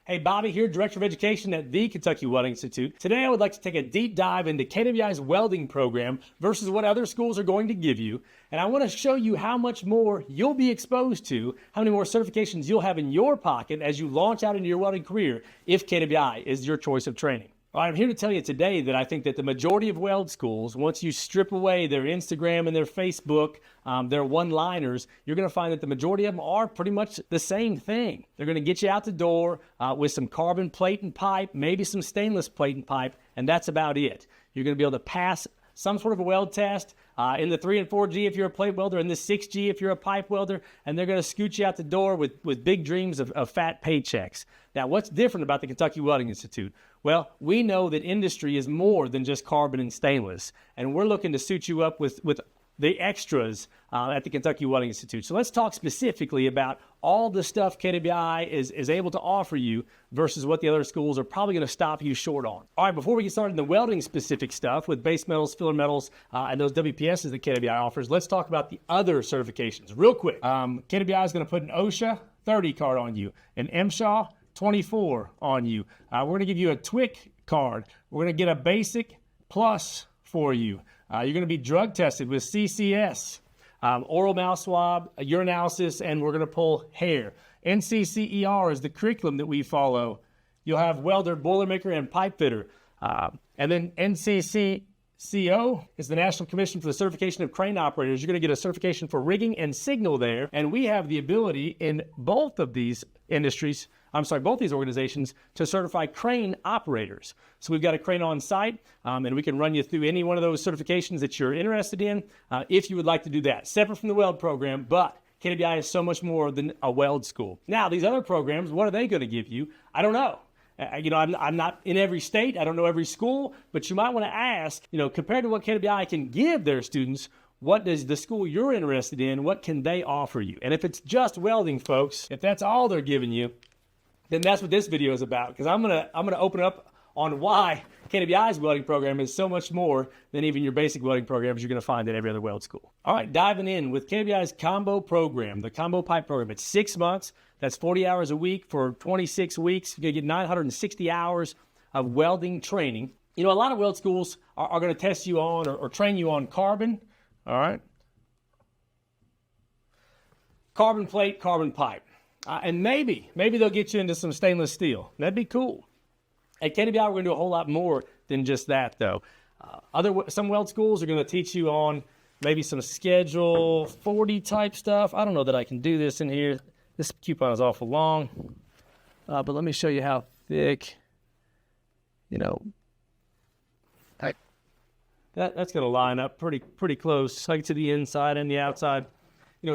Hey, Bobby here, Director of Education at the Kentucky Welding Institute. Today I would like to take a deep dive into KWI's welding program versus what other schools are going to give you. And I want to show you how much more you'll be exposed to, how many more certifications you'll have in your pocket as you launch out into your welding career if KWI is your choice of training. All right, I'm here to tell you today that I think that the majority of weld schools, once you strip away their Instagram and their Facebook, their one-liners, you're going to find that the majority of them are pretty much the same thing. They're going to get you out the door with some carbon plate and pipe, maybe some stainless plate and pipe, and that's about it. You're going to be able to pass some sort of a weld test in the 3 and 4G if you're a plate welder, in the 6G if you're a pipe welder, and they're going to scoot you out the door with big dreams of fat paychecks. Now, what's different about the Kentucky Welding Institute? Well, we know that industry is more than just carbon and stainless, and we're looking to suit you up with the extras at the Kentucky Welding Institute. So let's talk specifically about all the stuff KWI is able to offer you versus what the other schools are probably going to stop you short on. All right, before we get started in the welding specific stuff with base metals, filler metals, and those WPSs that KWI offers, let's talk about the other certifications real quick. KWI is going to put an OSHA 30 card on you, an MSHA 24 on you. We're going to give you a TWIC card. We're going to get a basic plus for you. You're going to be drug tested with CCS, oral mouth swab, urinalysis, and we're going to pull hair. NCCER is the curriculum that we follow. You'll have welder, boilermaker, and pipe fitter. And then NCCCO is the National Commission for the Certification of Crane Operators. You're going to get a certification for rigging and signal there. And we have the ability in both of these industries, both these organizations, to certify crane operators. So we've got a crane on site, and we can run you through any one of those certifications that you're interested in if you would like to do that. Separate from the weld program, but KWI is so much more than a weld school. Now, these other programs, what are they going to give you? I don't know. I'm not in every state. I don't know every school, but you might want to ask, compared to what KWI can give their students, what does the school you're interested in, what can they offer you? And if it's just welding, folks, if that's all they're giving you, then that's what this video is about, because I'm gonna open up on why KWI's welding program is so much more than even your basic welding programs you're going to find at every other weld school. All right, diving in with KWI's combo program, the combo pipe program. It's 6 months. That's 40 hours a week for 26 weeks. You're going to get 960 hours of welding training. A lot of weld schools are going to test you on or train you on carbon, all right? Carbon plate, carbon pipe. And maybe they'll get you into some stainless steel. That'd be cool. At KWI, we're going to do a whole lot more than just that, though. Some weld schools are going to teach you on maybe some Schedule 40 type stuff. I don't know that I can do this in here. This coupon is awful long. But let me show you how thick, that's going to line up pretty close, like to the inside and the outside.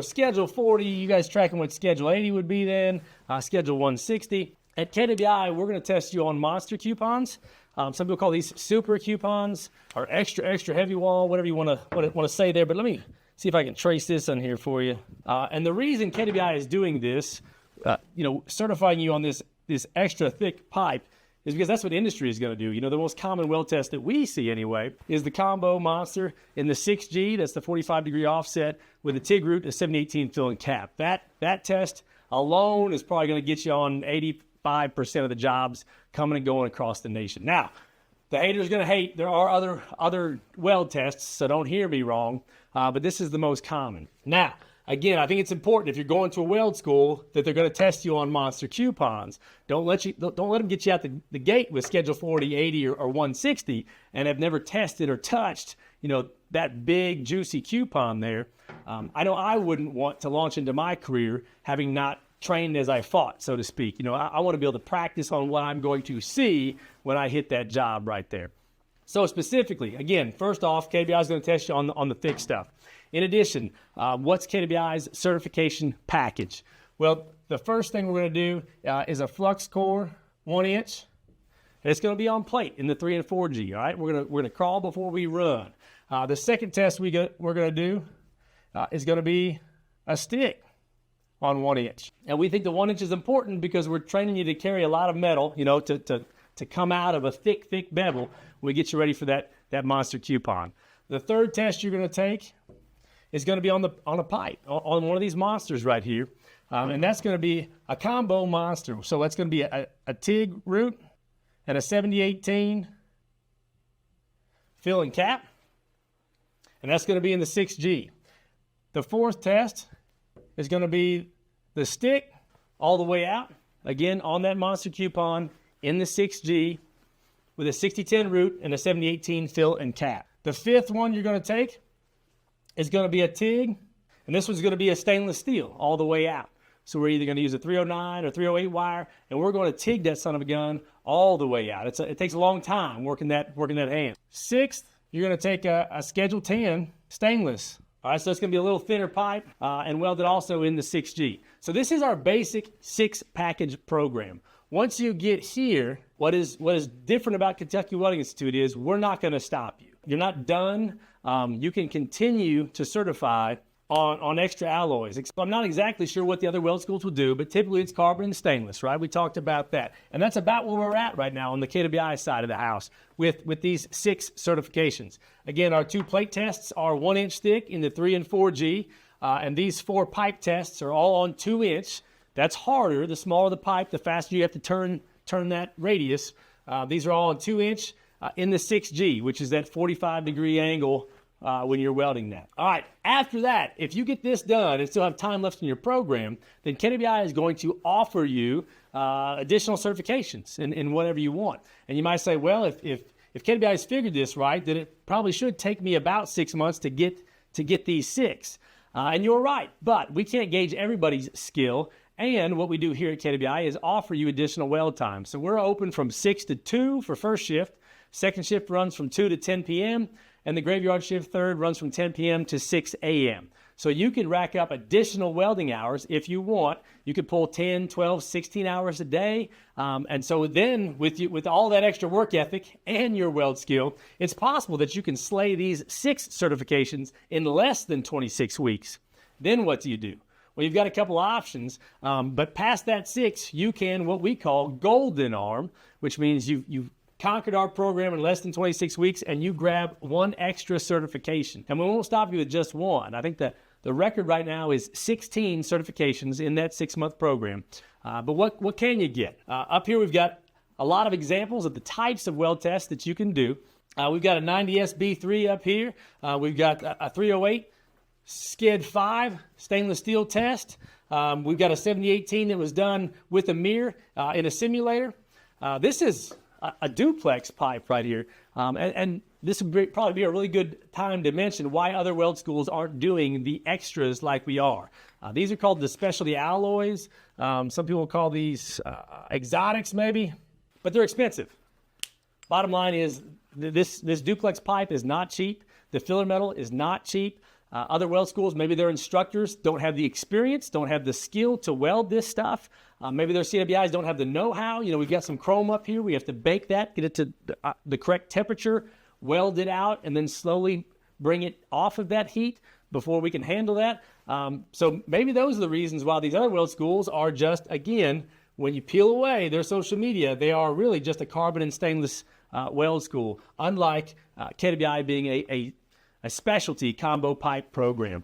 Schedule 40, you guys tracking what Schedule 80 would be then, Schedule 160. At KWI, we're going to test you on monster coupons. Some people call these super coupons or extra heavy wall, whatever you want to say there. But let me see if I can trace this on here for you. And the reason KWI is doing this, certifying you on this extra thick pipe, is because that's what the industry is going to do. The most common weld test that we see anyway is the combo monster in the 6G. That's the 45-degree offset with the TIG root, a 7018 fill and cap. That test alone is probably going to get you on 85% of the jobs coming and going across the nation. Now, the hater's going to hate. There are other weld tests, so don't hear me wrong, but this is the most common. Now, again, I think it's important if you're going to a weld school that they're going to test you on monster coupons. Don't let them get you out the gate with Schedule 40, 80, or 160 and have never tested or touched, that big juicy coupon there. I know I wouldn't want to launch into my career having not trained as I fought, so to speak. I want to be able to practice on what I'm going to see when I hit that job right there. So specifically, again, first off, KWI is going to test you on the thick stuff. In addition, what's KWI's certification package? Well, the first thing we're going to do is a flux core 1 inch. It's going to be on plate in the 3 and 4G. All right, we're going to crawl before we run. The second test we're going to do is going to be a stick on 1 inch, and we think the 1 inch is important because we're training you to carry a lot of metal, to come out of a thick bevel. We get you ready for that monster coupon. The third test you're going to take is going to be on a pipe, on one of these monsters right here. And that's going to be a combo monster. So that's going to be a TIG root and a 7018 fill and cap. And that's going to be in the 6G. The fourth test is going to be the stick all the way out. Again, on that monster coupon in the 6G with a 6010 root and a 7018 fill and cap. The fifth one you're going to take is going to be a TIG, and this one's going to be a stainless steel all the way out. So we're either going to use a 309 or 308 wire, and we're going to TIG that son of a gun all the way out. It takes a long time working that hand. Sixth, you're going to take a Schedule 10 stainless. All right, so it's going to be a little thinner pipe and welded also in the 6G. So this is our basic 6-package program. Once you get here, what is different about Kentucky Welding Institute is we're not going to stop you. You're not done. You can continue to certify on extra alloys. I'm not exactly sure what the other weld schools will do, but typically it's carbon and stainless, right? We talked about that. And that's about where we're at right now on the KWI side of the house with these 6 certifications. Again, our 2 plate tests are 1-inch thick in the 3 and 4G, and these 4 pipe tests are all on 2-inch. That's harder. The smaller the pipe, the faster you have to turn that radius. These are all on 2-inch in the 6G, which is that 45-degree angle when you're welding that. All right, after that, if you get this done and still have time left in your program, then KWI is going to offer you additional certifications in whatever you want. And you might say, well, if KWI has figured this right, then it probably should take me about 6 months to get these 6. And you're right, but we can't gauge everybody's skill. And what we do here at KWI is offer you additional weld time. So we're open from 6 to 2 for first shift. Second shift runs from 2 to 10 p.m. And the graveyard shift third runs from 10 p.m. to 6 a.m. So you can rack up additional welding hours if you want. You could pull 10, 12, 16 hours a day. And so then with all that extra work ethic and your weld skill, it's possible that you can slay these 6 certifications in less than 26 weeks. Then what do you do? Well, you've got a couple options, but past that 6, you can what we call golden arm, which means you've conquered our program in less than 26 weeks, and you grab 1 extra certification. And we won't stop you with just 1. I think that the record right now is 16 certifications in that 6-month program. But what can you get? Up here we've got a lot of examples of the types of weld tests that you can do. We've got a 90SB3 up here. We've got a 308 Skid 5 stainless steel test. We've got a 7018 that was done with a mirror in a simulator. This is a duplex pipe right here. And this would probably be a really good time to mention why other weld schools aren't doing the extras like we are. These are called the specialty alloys. Some people call these exotics maybe, but they're expensive. Bottom line is this duplex pipe is not cheap. The filler metal is not cheap. Other weld schools, maybe their instructors don't have the experience, don't have the skill to weld this stuff. Maybe their CWIs don't have the know-how. You know, we've got some chrome up here. We have to bake that, get it to the correct temperature, weld it out, and then slowly bring it off of that heat before we can handle that. So maybe those are the reasons why these other weld schools are just, again, when you peel away their social media, they are really just a carbon and stainless weld school, unlike KWI being a specialty combo pipe program.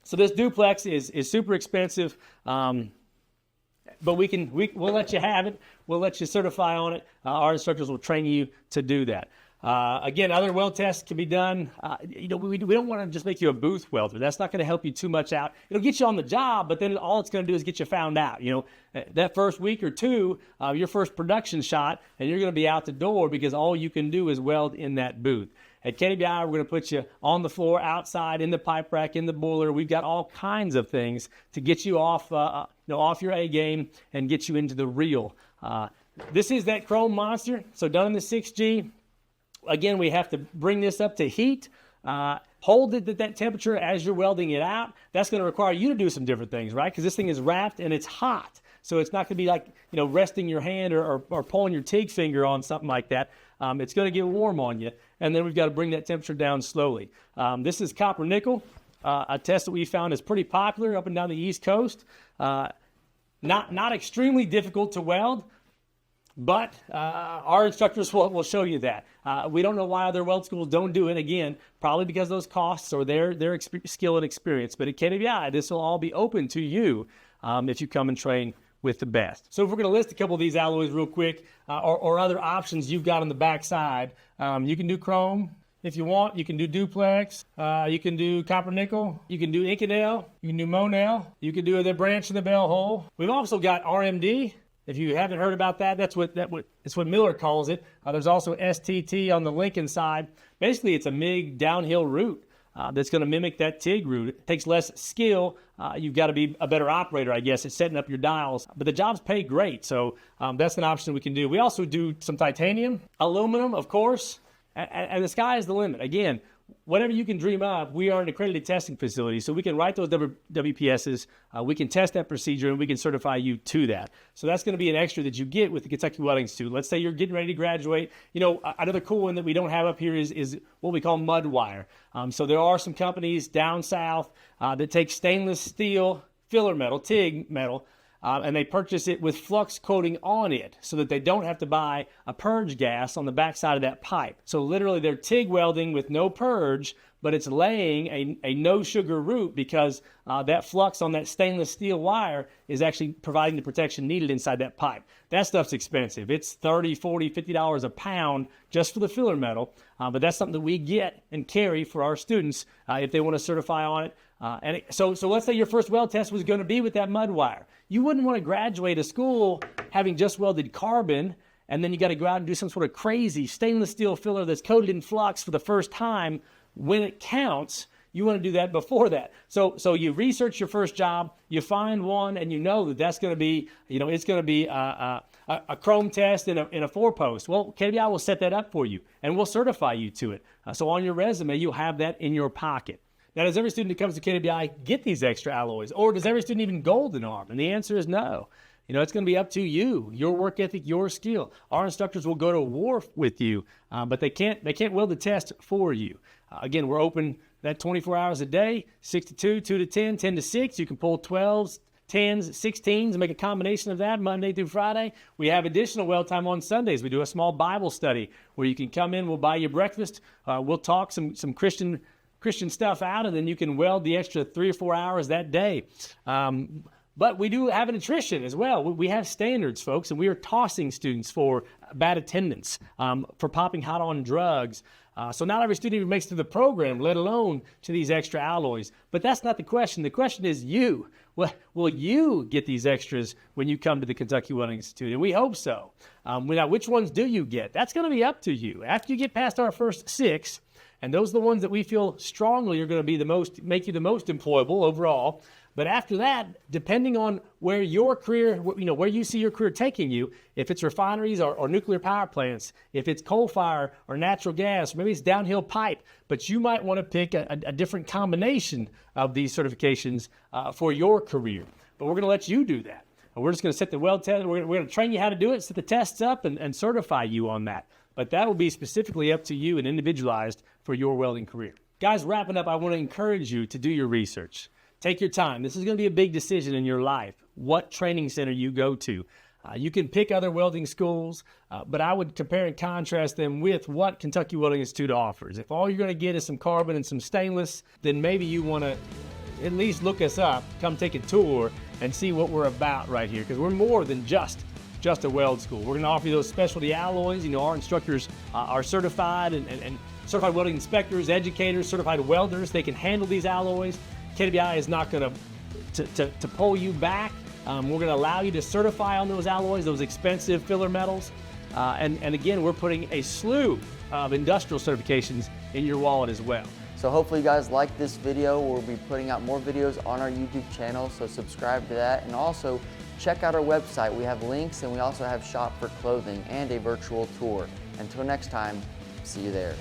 So this duplex is super expensive, but we'll let you have it. We'll let you certify on it. Our instructors will train you to do that. Again, other weld tests can be done. We don't want to just make you a booth welder. That's not going to help you too much out. It'll get you on the job, but then all it's going to do is get you found out. That first week or two, your first production shot, and you're going to be out the door because all you can do is weld in that booth. At KWI, we're going to put you on the floor, outside, in the pipe rack, in the boiler. We've got all kinds of things to get you off your A game and get you into the real. This is that chrome monster. So done in the 6G. Again, we have to bring this up to heat. Hold it at that temperature as you're welding it out. That's going to require you to do some different things, right? Because this thing is wrapped and it's hot. So it's not going to be like, resting your hand or pulling your TIG finger on something like that. It's going to get warm on you. And then we've got to bring that temperature down slowly. This is copper nickel, a test that we found is pretty popular up and down the East Coast. Not extremely difficult to weld, but our instructors will show you that. We don't know why other weld schools don't do it. Again, probably because those costs or their skill and experience. But at KWI, this will all be open to you. if you come and train with the best. So if we're going to list a couple of these alloys real quick, or other options you've got on the back side, you can do chrome. If you want, you can do duplex, you can do copper nickel, you can do Inconel, you can do Monel, you can do the branch in the bell hole. We've also got RMD. If you haven't heard about that, that's what Miller calls it. There's also STT on the Lincoln side. Basically, it's a MIG downhill route that's going to mimic that TIG route. It takes less skill. You've got to be a better operator, I guess, at setting up your dials. But the jobs pay great, so that's an option we can do. We also do some titanium, aluminum, of course. And the sky is the limit. Again, whatever you can dream up, we are an accredited testing facility, so we can write those WPSs, we can test that procedure, and we can certify you to that. So that's going to be an extra that you get with the Kentucky Welding Institute. Let's say you're getting ready to graduate. You know, another cool one that we don't have up here is what we call mud wire. So there are some companies down south that take stainless steel filler metal, TIG metal, and they purchase it with flux coating on it so that they don't have to buy a purge gas on the backside of that pipe. So literally they're TIG welding with no purge, but it's laying a no sugar route because that flux on that stainless steel wire is actually providing the protection needed inside that pipe. That stuff's expensive. It's $30, $40, $50 a pound just for the filler metal, but that's something that we get and carry for our students if they want to certify on it. So let's say your first weld test was going to be with that mud wire. You wouldn't want to graduate a school having just welded carbon, and then you got to go out and do some sort of crazy stainless steel filler that's coated in flux for the first time when it counts. You want to do that before that. So you research your first job, you find one, and you know that that's going to be, you know, it's going to be a chrome test in a 4-post. Well, KWI will set that up for you, and we'll certify you to it. So on your resume, you'll have that in your pocket. Now, does every student that comes to KWI get these extra alloys, or does every student even golden arm? And the answer is no. You know, it's going to be up to you, your work ethic, your skill. Our instructors will go to war with you, but they can't weld the test for you. Again, we're open that 24 hours a day, 6 to 2, 2 to 10, 10 to 6. You can pull 12s, 10s, 16s, and make a combination of that Monday through Friday. We have additional weld time on Sundays. We do a small Bible study where you can come in, we'll buy you breakfast, we'll talk some Christian stuff out, and then you can weld the extra 3 or 4 hours that day. But we do have an attrition as well. We have standards, folks, and we are tossing students for bad attendance, for popping hot on drugs. So not every student even makes it to the program, let alone to these extra alloys. But that's not the question. The question is you. Will you get these extras when you come to the Kentucky Welding Institute? And we hope so. Now, which ones do you get? That's going to be up to you. After you get past our first 6, and those are the ones that we feel strongly are going to be make you the most employable overall. But after that, depending on where your career, where you see your career taking you, if it's refineries or nuclear power plants, if it's coal fire or natural gas, maybe it's downhill pipe, but you might want to pick a different combination of these certifications for your career. But we're going to let you do that. We're just going to set the weld test. We're going to train you how to do it, set the tests up, and certify you on that. But that will be specifically up to you and individualized for your welding career. Guys, wrapping up, I want to encourage you to do your research. Take your time. This is going to be a big decision in your life, what training center you go to. You can pick other welding schools, but I would compare and contrast them with what Kentucky Welding Institute offers. If all you're going to get is some carbon and some stainless, then maybe you want to at least look us up, come take a tour, and see what we're about right here, because we're more than just a weld school. We're going to offer you those specialty alloys. Our instructors are certified and certified welding inspectors, educators, certified welders. They can handle these alloys. KWI is not going to pull you back. We're going to allow you to certify on those alloys, those expensive filler metals. And again, we're putting a slew of industrial certifications in your wallet as well. So hopefully you guys like this video. We'll be putting out more videos on our YouTube channel, so subscribe to that. And also check out our website. We have links, and we also have shop for clothing and a virtual tour. Until next time, see you there.